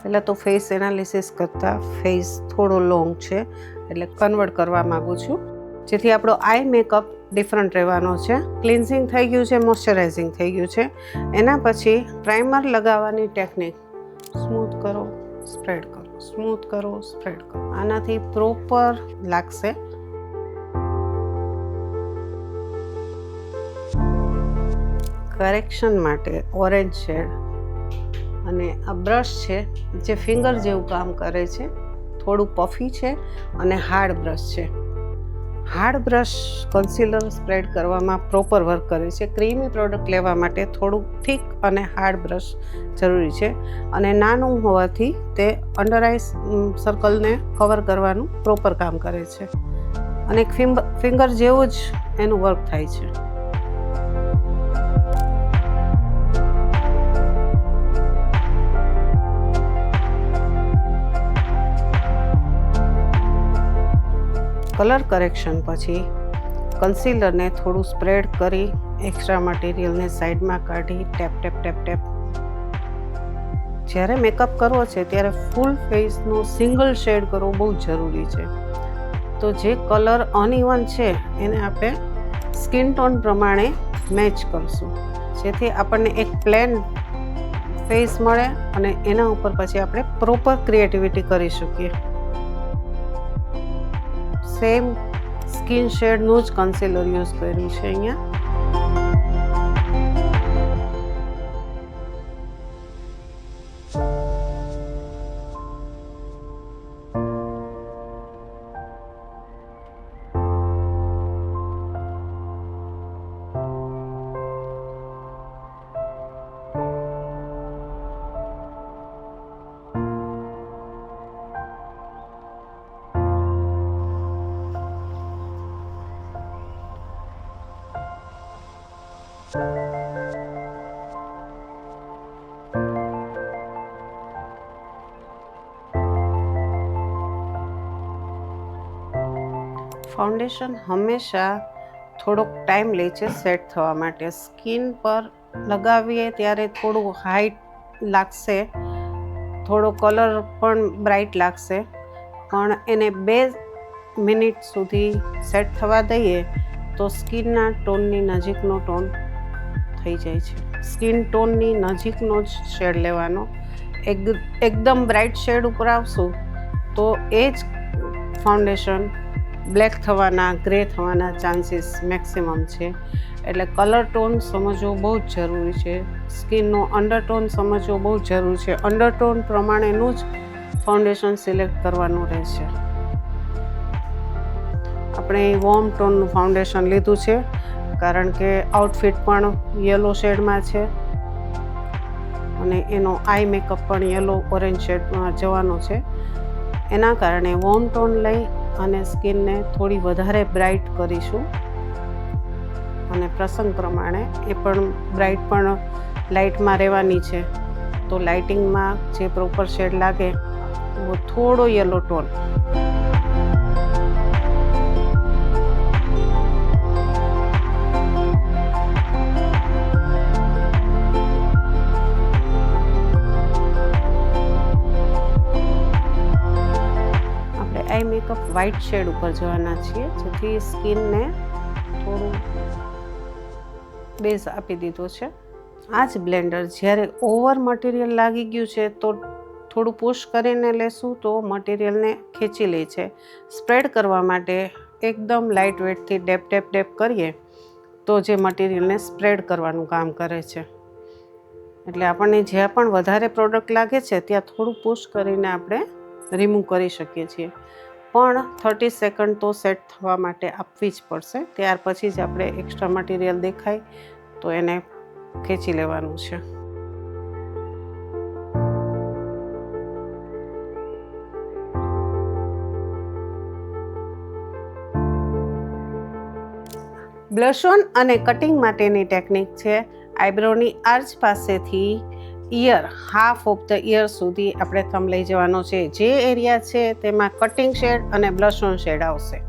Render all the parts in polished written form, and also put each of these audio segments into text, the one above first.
પહેલાં તો face analysis કરતાં ફેસ થોડો લોંગ છે એટલે કન્વર્ટ કરવા માગું છું, જેથી આપણો આઈ મેકઅપ ડિફરન્ટ રહેવાનો છે. ક્લિન્ઝિંગ થઈ ગયું છે, મોઇશ્ચરાઇઝિંગ થઈ ગયું છે. એના પછી પ્રાઇમર લગાવવાની ટેકનિક સ્મૂથ કરો, સ્પ્રેડ કરો, સ્મૂથ કરો, સ્પ્રેડ કરો. આનાથી પ્રોપર લાગશે. કરેક્શન માટે ઓરેન્જ શેડ અને આ બ્રશ છે જે ફિંગર જેવું કામ કરે છે, થોડું પફી છે અને હાર્ડ બ્રશ છે. હાર્ડ બ્રશ કન્સીલર સ્પ્રેડ કરવામાં પ્રોપર વર્ક કરે છે. ક્રીમી પ્રોડક્ટ લેવા માટે થોડું થીક અને હાર્ડ બ્રશ જરૂરી છે અને નાનું હોવાથી તે અંડર આઈ સર્કલને કવર કરવાનું પ્રોપર કામ કરે છે અને ફિંગર જેવું જ એનું વર્ક થાય છે. કલર કરેક્શન પછી કન્સીલરને થોડું સ્પ્રેડ કરી એક્સ્ટ્રા મટીરિયલને સાઈડમાં કાઢી ટેપ ટેપ ટેપ ટેપ. જ્યારે મેકઅપ કરવો છે ત્યારે ફૂલ ફેસનો સિંગલ શેડ કરવો બહુ જરૂરી છે. તો જે કલર અનઇવન છે એને આપણે સ્કિન ટોન પ્રમાણે મેચ કરશું, જેથી આપણને એક પ્લેન ફેસ મળે અને એના ઉપર પછી આપણે પ્રોપર ક્રિએટિવિટી કરી શકીએ. સેમ સ્કિન શેડનું જ કન્સીલર યુઝ કર્યું છે અહીંયા. ફાઉન્ડેશન હંમેશા થોડોક ટાઈમ લે છે સેટ થવા માટે. સ્કિન પર લગાવીએ ત્યારે થોડું હાઈટ લાગશે, થોડો કલર પણ બ્રાઇટ લાગશે, પણ એને 2 મિનિટ સુધી સેટ થવા દઈએ તો સ્કિનના ટોનની નજીકનો ટોન થઈ જાય છે. સ્કિન ટોનની નજીકનો જ શેડ લેવાનો. એકદમ બ્રાઇટ શેડ ઉપર આવશું તો એ જ ફાઉન્ડેશન બ્લેક થવાના, ગ્રે થવાના ચાન્સીસ મેક્સિમમ છે. એટલે કલર ટોન સમજવો બહુ જ જરૂરી છે. સ્કિનનો અંડરટોન સમજવો બહુ જ જરૂરી છે. અંડરટોન પ્રમાણેનું જ ફાઉન્ડેશન સિલેક્ટ કરવાનું રહેશે. આપણે વોર્મ ટોનનું ફાઉન્ડેશન લીધું છે કારણ કે આઉટફિટ પણ યલો શેડમાં છે અને એનો આઈ મેકઅપ પણ યલો ઓરેન્જ શેડમાં જવાનો છે. એના કારણે વોર્મ ટોન લઈ અને સ્કિનને થોડી વધારે બ્રાઇટ કરીશું અને પ્રસંગ પ્રમાણે એ પણ બ્રાઇટ પણ લાઇટમાં રહેવાની છે. તો લાઇટિંગમાં જે પ્રોપર શેડ લાગે એવો થોડો yellow tone. Eye makeup white shade ઉપર જવાના છીએ, જેથી સ્કિનને થોડું બેઝ આપી દીધો છે. આ જ બ્લેન્ડર જ્યારે ઓવર મટીરિયલ લાગી ગયું છે તો થોડું પુશ કરીને લેશું તો મટીરિયલને ખેંચી લે છે. સ્પ્રેડ કરવા માટે એકદમ લાઇટ વેટથી ડેપ ડેપ ડેપ કરીએ તો જે મટીરિયલને સ્પ્રેડ કરવાનું કામ કરે છે. એટલે આપણને જ્યાં પણ વધારે પ્રોડક્ટ લાગે છે ત્યાં થોડું પુશ કરીને આપણે રિમૂવ કરી શકીએ છીએ. પણ 30 સેકન્ડ તો સેટ થવા માટે આપવી જ પડશે. ત્યાર પછી જ આપણે એક્સ્ટ્રા મટીરિયલ દેખાય તો એને ખેંચી લેવાનું છે. બ્લશ ઓન અને કટિંગ માટેની ટેકનિક છે આઈબ્રોની આર્ચ પાસેથી ear, half of the ear સુધી આપણે થંબ લઈ જવાનો છે. જે એરિયા છે તેમાં કટિંગ શેડ અને બ્લશ ઓન શેડ આવશે.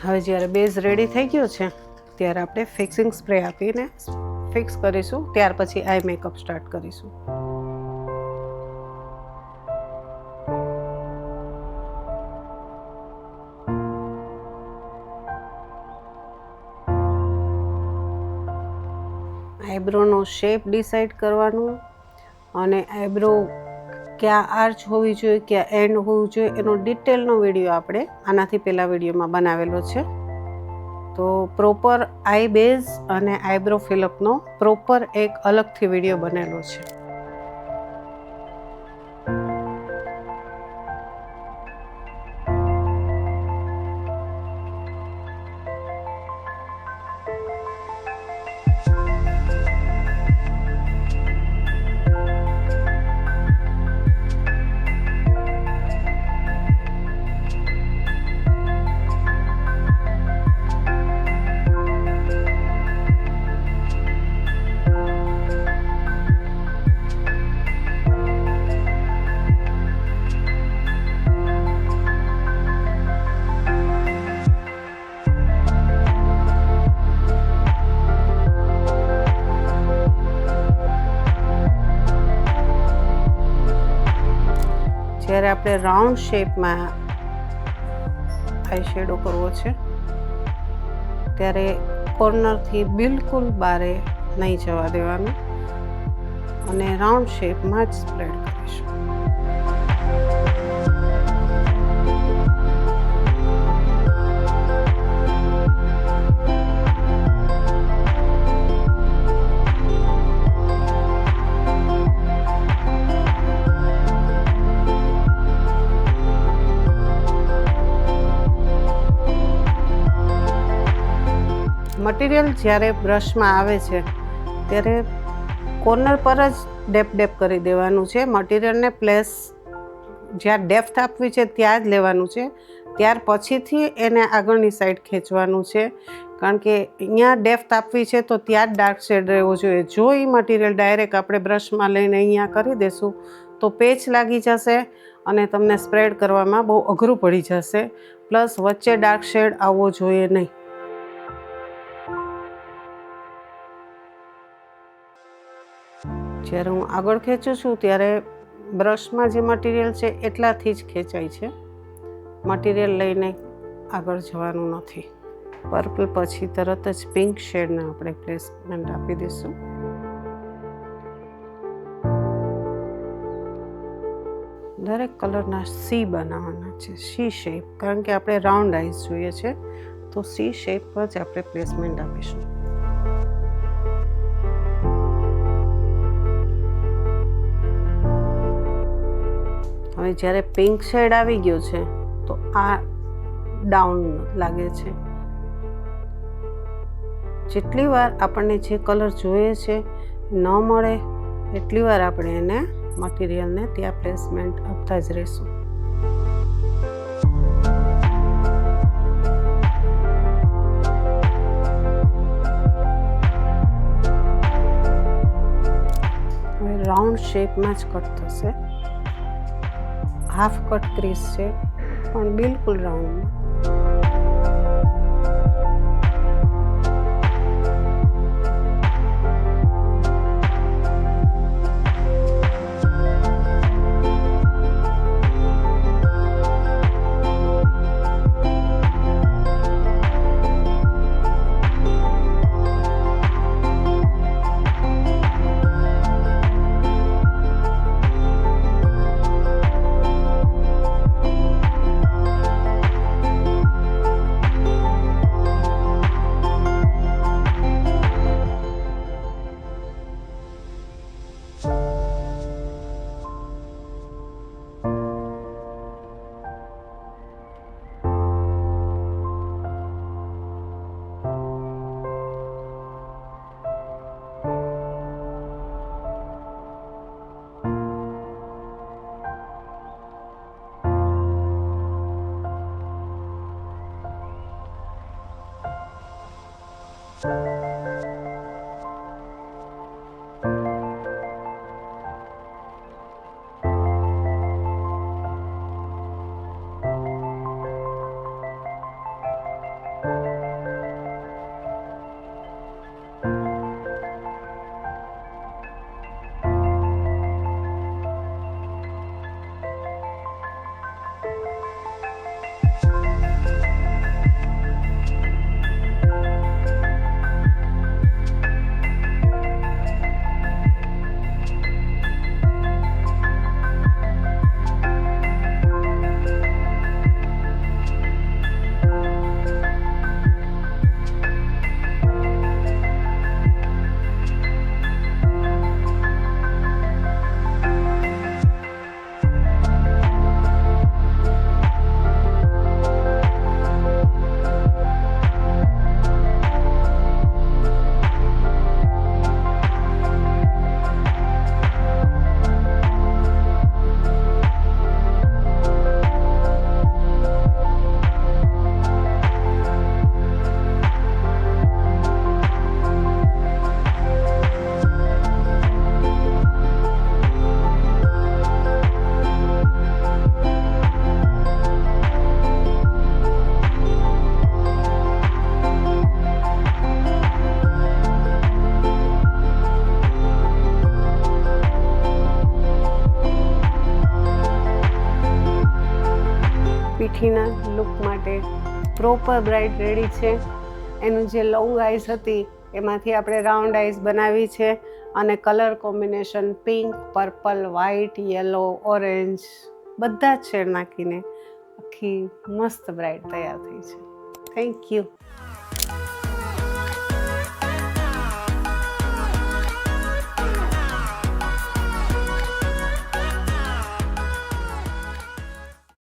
હવે જ્યારે બેઝ રેડી થઈ ગયો છે ત્યારે આપણે ફિક્સિંગ સ્પ્રે આપીને ફિક્સ કરીશું. ત્યાર પછી આઈ મેકઅપ સ્ટાર્ટ કરીશું. આઈબ્રોનો શેપ ડિસાઈડ કરવાનું અને આઈબ્રો ક્યાં આર્ચ હોવી જોઈએ, ક્યાં એન્ડ હોવું જોઈએ, એનો ડિટેલનો વિડીયો આપણે આનાથી પહેલા વિડીયોમાં બનાવેલો છે. તો પ્રોપર આઈ બેઝ અને આઈબ્રો ફિલઅપનો પ્રોપર એક અલગથી વિડીયો બનેલો છે. જ્યારે આપણે રાઉન્ડ શેપમાં આઈ શેડો કરવો છે ત્યારે કોર્નરથી બિલકુલ બારે નહીં જવા દેવાનું અને રાઉન્ડ શેપમાં જ સ્પ્રેડ કરીશું. મટીરિયલ જ્યારે બ્રશમાં આવે છે ત્યારે કોર્નર પર જ ડેપ કરી દેવાનું છે. મટીરિયલને પ્લેસ જ્યાં ડેપ્થ આપવી છે ત્યાં જ લેવાનું છે. ત્યાર પછીથી એને આગળની સાઈડ ખેંચવાનું છે, કારણ કે અહીંયા ડેપ્થ આપવી છે તો ત્યાં જ ડાર્ક શેડ રહેવો જોઈએ. જો એ મટીરિયલ ડાયરેક્ટ આપણે બ્રશમાં લઈને અહીંયા કરી દઈશું તો પેચ લાગી જશે અને તમને સ્પ્રેડ કરવામાં બહુ અઘરું પડી જશે. પ્લસ વચ્ચે ડાર્ક શેડ આવવો જોઈએ નહીં. જ્યારે હું આગળ ખેંચું છું ત્યારે બ્રશમાં જે મટીરિયલ છે એટલાથી જ ખેંચાય છે. મટીરિયલ લઈને આગળ જવાનું નથી. પર્પલ પછી તરત જ પિંક શેડને આપણે પ્લેસમેન્ટ આપી દઈશું. દરેક કલરના સી બનાવવાના છે, સી શેપ, કારણ કે આપણે રાઉન્ડ આઈઝ જોઈએ છે તો સી શેપ પર જ આપણે પ્લેસમેન્ટ આપીશું. હવે જ્યારે પિંક શેડ આવી ગયો છે તો આ ડાઉન લાગે છે. જેટલી વાર આપણને જે કલર જોઈએ છે ન મળે એટલી વાર આપણે એને મટીરિયલને ત્યાં પ્લેસમેન્ટ આપતા જ રહીશું. હવે રાઉન્ડ શેપમાં જ કટ થશે. હાફ કટ ક્રીઝ છે પણ બિલકુલ રાઉન્ડમાં. રાખીના લુક માટે પ્રોપર બ્રાઇડ રેડી છે. એનું જે લોંગ આઈઝ હતી એમાંથી આપણે રાઉન્ડ આઈઝ બનાવી છે અને colour combination pink, purple, white, yellow, orange બધા જ શેડ નાખીને આખી મસ્ત બ્રાઇડ તૈયાર થઈ છે. Thank you.